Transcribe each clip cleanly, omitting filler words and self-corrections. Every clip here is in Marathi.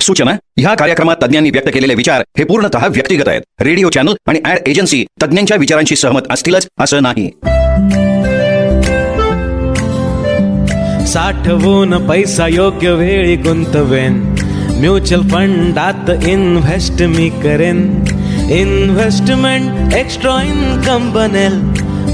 सूचना, ह्या कार्यक्रमात तज्ञांनी व्यक्त केलेले विचार हे पूर्णतः व्यक्तिगत आहेत. रेडिओ चॅनल आणि ऍड एजन्सी तज्ञांच्या विचारांशी सहमत असतीलच असं नाही. साठवून पैसा योग्य वेळी गुंतवेन, म्युच्युअल फंडात इन्व्हेस्ट मी करेन. इन्व्हेस्टमेंट एक्स्ट्रा इन्कम बनेल,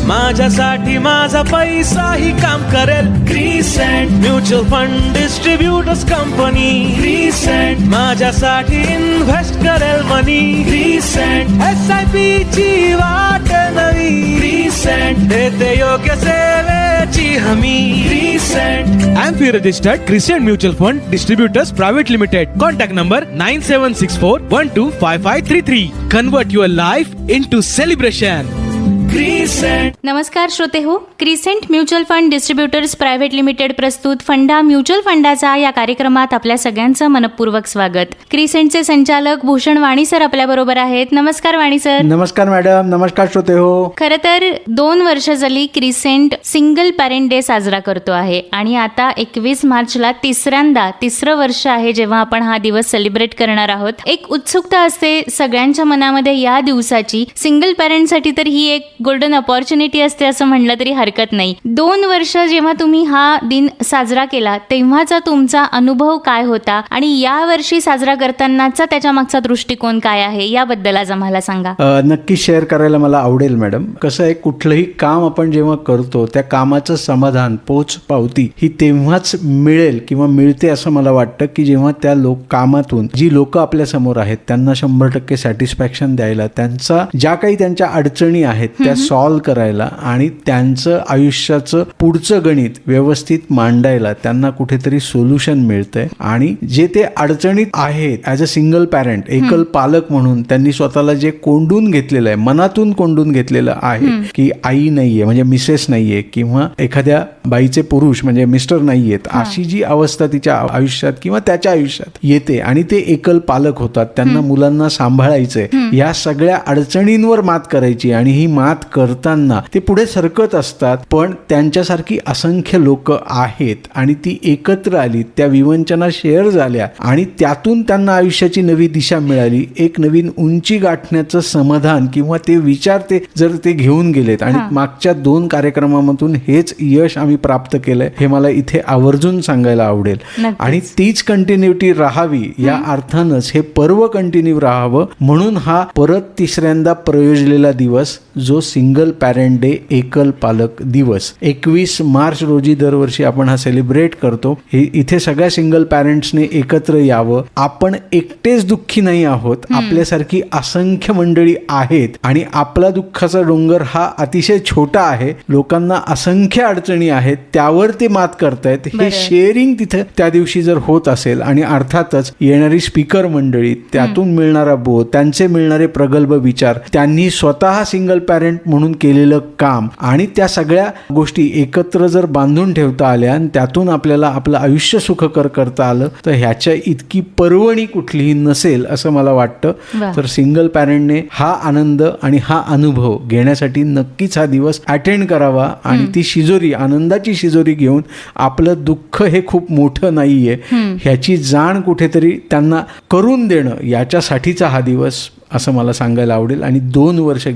माझ्यासाठी माझा पैसाही काम करेल. Crescent mutual fund distributors company, crescent माझ्यासाठी इन्व्हेस्ट करेल मनी. क्रिसेंट SIP ची वाट नवी, क्रिसेंट देते योग्य सेवेची हमी. Crescent AMFI registered Crescent Mutual Fund Distributors Private Limited. Contact number 9764125533. Convert your life into celebration. नमस्कार श्रोते हो, crescent mutual fund distributors private limited प्रस्तुत फंडा म्युच्युअल फंडाचा या कार्यक्रमात आपल्या सगळ्यांचं मनपूर्वक स्वागत. क्रिसेंटचे संचालक भूषण वाणी सर आपल्या बरोबर आहेत. नमस्कार वाणी सर. नमस्कार मॅडम. नमस्कार श्रोते हो. खरं तर 2 वर्ष झाली क्रिसेंट सिंगल पॅरेंट डे साजरा करतो आहे आणि आता 21 मार्चला तिसरं वर्ष आहे जेव्हा आपण हा दिवस सेलिब्रेट करणार आहोत. एक उत्सुकता असते सगळ्यांच्या मनामध्ये या दिवसाची. सिंगल पॅरेंटसाठी तर ही एक गोल्डन अपॉर्च्युनिटी असते असं म्हणलं तरी हरकत नाही. 2 वर्ष जेव्हा तुम्ही हा दिन साजरा केला तेव्हाचा तुमचा अनुभव काय होता आणि या वर्षी साजरा करतानाचा त्याच्या मागचा दृष्टिकोन काय आहे याबद्दल आज आम्हाला सांगा. नक्की शेअर करायला मला आवडेल मॅडम. कसं आहे, कुठलंही काम आपण जेव्हा करतो त्या कामाचं समाधान, पोच पावती ही तेव्हाच मिळेल किंवा मिळते असं मला वाटतं की जेव्हा त्या कामातून जी लोक आपल्या समोर आहेत त्यांना 100% सॅटिस्फॅक्शन द्यायला, त्यांचा ज्या काही त्यांच्या अडचणी आहेत त्या सॉल्व्ह करायला आणि त्यांचं आयुष्याचं पुढचं गणित व्यवस्थित मांडायला त्यांना कुठेतरी सोल्युशन मिळतंय. आणि जे ते अडचणीत आहेत ॲज अ सिंगल पॅरेंट, एकल पालक म्हणून त्यांनी स्वतःला जे कोंडून घेतलेलं आहे, मनातून कोंडून घेतलेलं आहे की आई नाहीये म्हणजे मिसेस नाहीये किंवा एखाद्या बाईचे पुरुष म्हणजे मिस्टर नाहीयेत, अशी जी अवस्था तिच्या आयुष्यात किंवा त्याच्या आयुष्यात येते आणि ते एकल पालक होतात, त्यांना मुलांना सांभाळायचंय, या सगळ्या अडचणींवर मात करायची आणि ही मात करताना ते पुढे सरकत असतात. पण त्यांच्यासारखी असंख्य लोक आहेत आणि ती एकत्र आली, त्या विवंचना शेअर झाल्या आणि त्यातून त्यांना आयुष्याची नवी दिशा मिळाली, एक नवीन उंची गाठण्याचं समाधान किंवा ते विचार जर ते घेऊन गेलेत आणि मागच्या 2 कार्यक्रमामधून हेच यश आम्ही प्राप्त केलंय हे मला इथे आवर्जून सांगायला आवडेल. आणि तीच कंटिन्युटी राहावी या अर्थानंच हे पर्व कंटिन्यू राहावं म्हणून हा परत तिसऱ्यांदा प्रयोजलेला दिवस जो सिंगल पॅरेंट डे, एकल पालक दिवस 21 मार्च रोजी दरवर्षी आपण हा सेलिब्रेट करतो. इथे सगळ्या सिंगल पॅरेंट्सने एकत्र यावं. आपण एकटेच दुःखी नाही आहोत, आपल्यासारखी असंख्य मंडळी आहेत आणि आपला दुःखाचा डोंगर हा अतिशय छोटा आहे. लोकांना असंख्य अडचणी आहेत, त्यावर ते मात करतायत. हे शेअरिंग तिथे त्या दिवशी जर होत असेल आणि अर्थातच येणारी स्पीकर मंडळी, त्यातून मिळणारा बोध, त्यांचे मिळणारे प्रगल्भ विचार, त्यांनी स्वतः सिंगल पॅरेंट म्हणून केलेलं काम आणि त्या सगळ्या गोष्टी एकत्र जर बांधून ठेवता आल्या आणि त्यातून आपल्याला आपलं आयुष्य सुखकर करता आलं तर ह्याच्या इतकी पर्वणी कुठलीही नसेल असं मला वाटतं. तर सिंगल पॅरेंटने हा आनंद आणि हा अनुभव घेण्यासाठी नक्कीच हा दिवस अटेंड करावा आणि ती शिजोरी, आनंदाची शिजोरी घेऊन आपलं दुःख हे खूप मोठं नाहीये ह्याची जाण कुठेतरी त्यांना करून देणं याच्यासाठीचा हा दिवस असं मला सांगायला आवडेल. आणि 2 वर्ष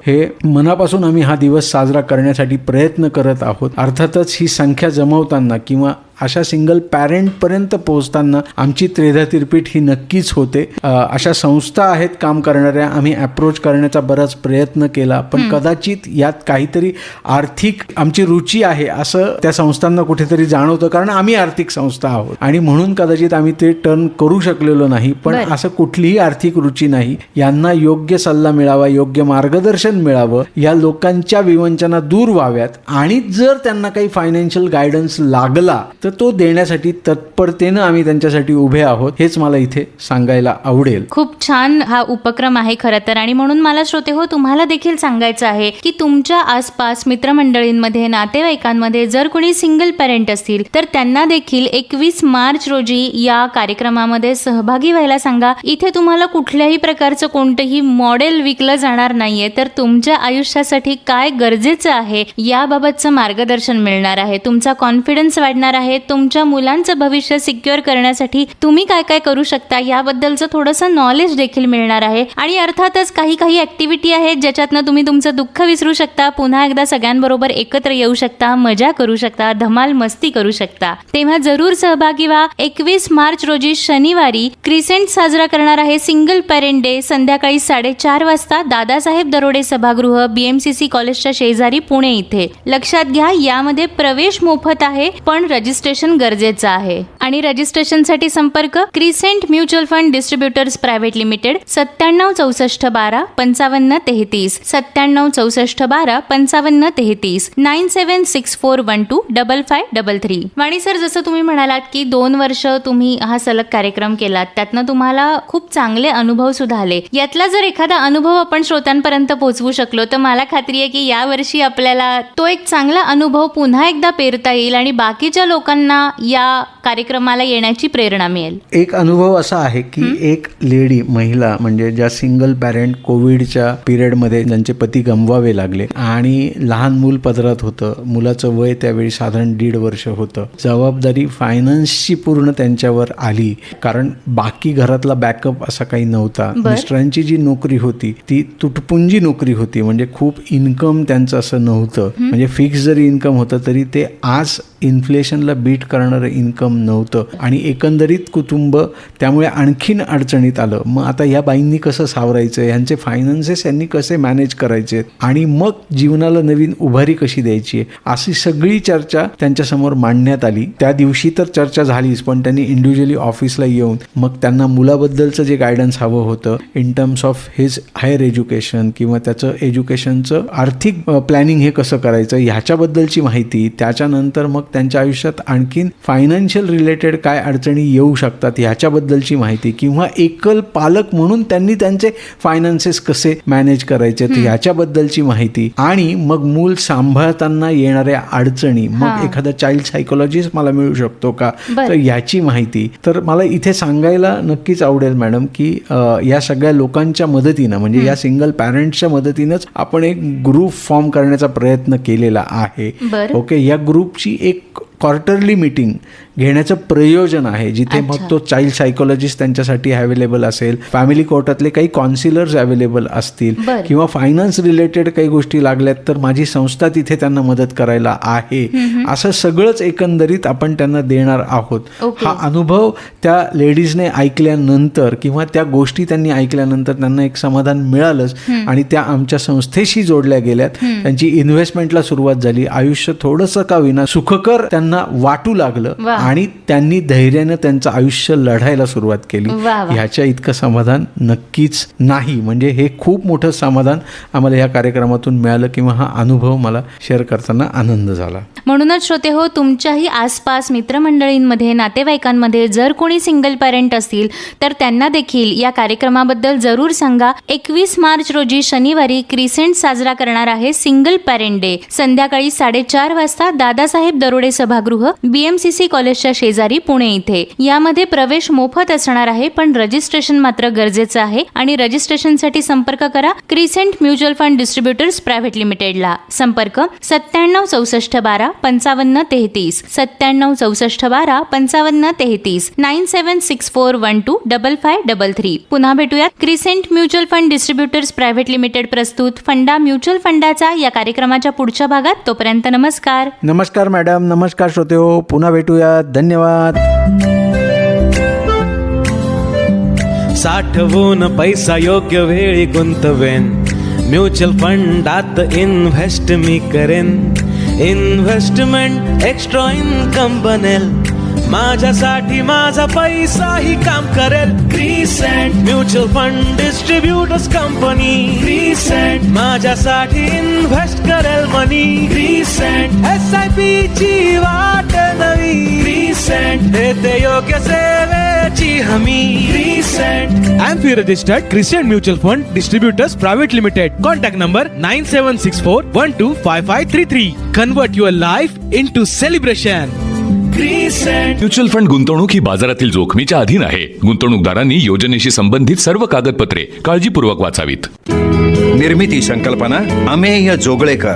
हे मनापासून आम्ही हा दिवस साजरा करण्यासाठी प्रयत्न करत आहोत. अर्थातच ही संख्या जमवताना किंवा अशा सिंगल पॅरेंटपर्यंत पोहोचताना आमची त्रेधा तिरपीट ही नक्कीच होते. अशा संस्था आहेत काम करणाऱ्या, आम्ही अप्रोच करण्याचा बराच प्रयत्न केला पण कदाचित यात काहीतरी आर्थिक आमची रुची आहे असं त्या संस्थांना कुठेतरी जाणवतं, कारण आम्ही आर्थिक संस्था आहोत आणि म्हणून कदाचित आम्ही ते टर्न करू शकलेलो नाही. पण असं कुठलीही आर्थिक रुची नाही. यांना योग्य सल्ला मिळावा, योग्य मार्गदर्शन मिळावं, या लोकांच्या विवंचना दूर व्हाव्यात आणि जर त्यांना काही फायनान्शियल गायडन्स लागला तर तो देण्यासाठी तत्परतेनं आम्ही त्यांच्यासाठी उभे आहोत, हेच मला इथे सांगायला आवडेल. खूप छान हा उपक्रम आहे खरं तर. आणि म्हणून मला श्रोते हो तुम्हाला देखील सांगायचं आहे की तुमच्या आसपास मित्रमंडळींमध्ये, नातेवाईकांमध्ये जर कोणी सिंगल पॅरेंट असतील तर त्यांना देखील 21 मार्च रोजी या कार्यक्रमामध्ये सहभागी व्हायला सांगा. इथे तुम्हाला कुठल्याही प्रकारचं कोणतंही मॉडेल विकलं जाणार नाहीये, तर तुमच्या आयुष्यासाठी काय गरजेचं आहे याबाबतचं मार्गदर्शन मिळणार आहे. तुमचा कॉन्फिडन्स वाढणार आहे, आहे, तुमच्या मुलांचं भविष्य सिक्युअर करण्यासाठी तुम्ही काय काय करू शकता याबद्दलचं थोडंसं नॉलेज देखील मिळणार आहे. आणि अर्थातच काही ऍक्टिव्हिटी आहेत ज्याच्यातनं तुम्ही तुमचं दुःख विसरू शकता, पुन्हा एकदा सगळ्यांबरोबर एकत्र येऊ शकता, मजा करू शकता, धमाल मस्ती करू शकता. तेव्हा जरूर सहभागी व्हा. 21 मार्च रोजी शनिवारी क्रिसेंट साजरा करणार आहे सिंगल पेरेंट डे. संध्याकाळी 4:30 वाजता दादासाहेब दरोडे सभागृह, BMCC कॉलेजच्या शेजारी, पुणे इथे. लक्षात घ्या, यामध्ये प्रवेश मोफत आहे, पण रजिस्ट्रेशन गरजेचं आहे. आणि रजिस्ट्रेशनसाठी संपर्क crescent mutual fund distributors private limited 976412 5533 976412 5533 9764125533. वाणी सर, जसं तुम्ही म्हणालात की 2 वर्ष तुम्ही हा सलग कार्यक्रम केलात, त्यातनं तुम्हाला खूप चांगले अनुभव सुद्धा आले. यातला जर एखादा अनुभव आपण श्रोत्यांपर्यंत पोहोचवू शकलो तर मला खात्री आहे की यावर्षी आपल्याला तो एक चांगला अनुभव पुन्हा एकदा पेरता येईल आणि बाकीच्या लोकांना या कार्यक्रमाला येण्याची प्रेरणा मिळेल. एक अनुभव असा आहे की एक लेडी, महिला म्हणजे ज्या सिंगल पॅरेंट, कोविडच्या पिरियडमध्ये ज्यांचे पती गमवावे लागले आणि लहान मूल पदरात होतं, मुलाचं वय त्यावेळी साधारण 1.5 वर्ष होतं. जबाबदारी फायनान्सची पूर्ण त्यांच्यावर आली, कारण बाकी घरातला बॅकअप असा काही नव्हता. मिस्टरांची जी नोकरी होती ती तुटपुंजी नोकरी होती, म्हणजे खूप इन्कम त्यांचं असं नव्हतं. म्हणजे फिक्स जरी इन्कम होतं तरी ते आज इन्फ्लेशनला बीट करणारं इन्कम नव्हतं आणि एकंदरीत कुटुंब त्यामुळे आणखीन अडचणीत आलं. मग आता या बाईंनी कसं सावरायचं, यांचे फायनान्सेस यांनी कसे मॅनेज करायचे आणि मग जीवनाला नवीन उभारी कशी द्यायची, अशी सगळी चर्चा त्यांच्यासमोर मांडण्यात आली. त्या दिवशी तर चर्चा झालीच, पण त्यांनी इंडिव्हिज्युअली ऑफिसला येऊन मग त्यांना मुलाबद्दलचं जे गायडन्स हवं होतं in terms of his higher education किंवा त्याचं एज्युकेशनचं आर्थिक प्लॅनिंग हे कसं करायचं ह्याच्याबद्दलची माहिती, त्याच्यानंतर मग त्यांच्या आयुष्यात आणखीन फायनान्शियल रिलेटेड काय अडचणी येऊ शकतात ह्याच्याबद्दलची माहिती, किंवा एकल पालक म्हणून त्यांनी त्यांचे फायनान्सेस कसे मॅनेज करायचे ह्याच्याबद्दलची माहिती, आणि मग मूल सांभाळताना येणाऱ्या अडचणी, मग एखादा चाइल्ड सायकोलॉजिस्ट मला मिळू शकतो का, तर याची माहिती. तर मला इथे सांगायला नक्कीच आवडेल मॅडम की या सगळ्या लोकांच्या मदतीनं, म्हणजे या सिंगल पॅरेंट्सच्या मदतीनंच आपण एक ग्रुप फॉर्म करण्याचा प्रयत्न केलेला आहे. ओके, या ग्रुपची एक क्वार्टरली मीटिंग घेण्याचं प्रयोजन आहे, जिथे मग तो चाइल्ड सायकोलॉजिस्ट त्यांच्यासाठी अवेलेबल असेल, फॅमिली कोर्टातले काही काउन्सिलर्स अवेलेबल असतील, किंवा फायनान्स रिलेटेड काही गोष्टी लागल्यात तर माझी संस्था तिथे त्यांना मदत करायला आहे. असं सगळंच एकंदरीत आपण त्यांना देणार आहोत. हा अनुभव त्या लेडीजने ऐकल्यानंतर किंवा त्या गोष्टी त्यांनी ऐकल्यानंतर त्यांना एक समाधान मिळालंच आणि त्या आमच्या संस्थेशी जोडल्या गेल्यात. त्यांची इन्व्हेस्टमेंटला सुरुवात झाली. आयुष्य थोडंसं का विना सुखकर त्यांना वाटू लागलं आणि त्यांनी धैर्यानं त्यांचं आयुष्य लढायला सुरुवात केली. ह्याच्या इतकं समाधान नक्कीच नाही. म्हणजे हे खूप मोठं समाधान आम्हाला या कार्यक्रमातून मिळालं किंवा हा अनुभव मला शेअर करताना आनंद झाला. म्हणूनच श्रोते हो, तुमच्याही आसपास मित्रमंडळींमध्ये, नातेवाईकांमध्ये जर कोणी सिंगल पॅरेंट असतील तर त्यांना देखील या कार्यक्रमाबद्दल जरूर सांगा. 21 मार्च रोजी शनिवारी क्रिसेंट साजरा करणार आहे सिंगल पॅरेंट डे. संध्याकाळी 4:30 वाजता दादासाहेब दरोडे सभागृह, BMCC कॉलेजच्या शेजारी, पुणे इथे. यामध्ये प्रवेश मोफत असणार आहे, पण रजिस्ट्रेशन मात्र गरजेचं आहे. आणि रजिस्ट्रेशनसाठी संपर्क करा crescent mutual fund distributors private लिमिटेडला. संपर्क 976412 5533 976412 5533 9764125533. पुन्हा भेटूयात. Crescent mutual fund distributors private limited प्रस्तुत फंडा म्युच्युअल फंडाचा या कार्यक्रमाच्या पुढच्या भागात. तोपर्यंत नमस्कार. नमस्कार मॅडम, नमस्कार श्रोते हो, पुन्हा भेटूयात. धन्यवाद. साठवून पैसा योग्य वेळी गुंतवेन, म्युच्युअल फंडात इन्व्हेस्ट मी करेन. इन्व्हेस्टमेंट एक्स्ट्रा इन्कम बनेल, माझ्यासाठी माझा पैसाही काम करेल. Crescent mutual fund distributors company, crescent माझ्यासाठी इन्व्हेस्ट करेल मनी. क्रिसेंट SIP ची वाट नवी, क्रिसेंट देते योग्य सेवेची हमी. Crescent AMFI registered Crescent Mutual Fund Distributors Private Limited. Contact number 9764125533. Convert your life into celebration. Mutual fund गुंतवणूक ही बाजारातील जोखमीच्या अधीन आहे. गुंतवणूकदारांनी योजनेशी संबंधित सर्व कागदपत्रे काळजीपूर्वक वाचावीत. निर्मिती संकल्पना अमेय जोगळेकर.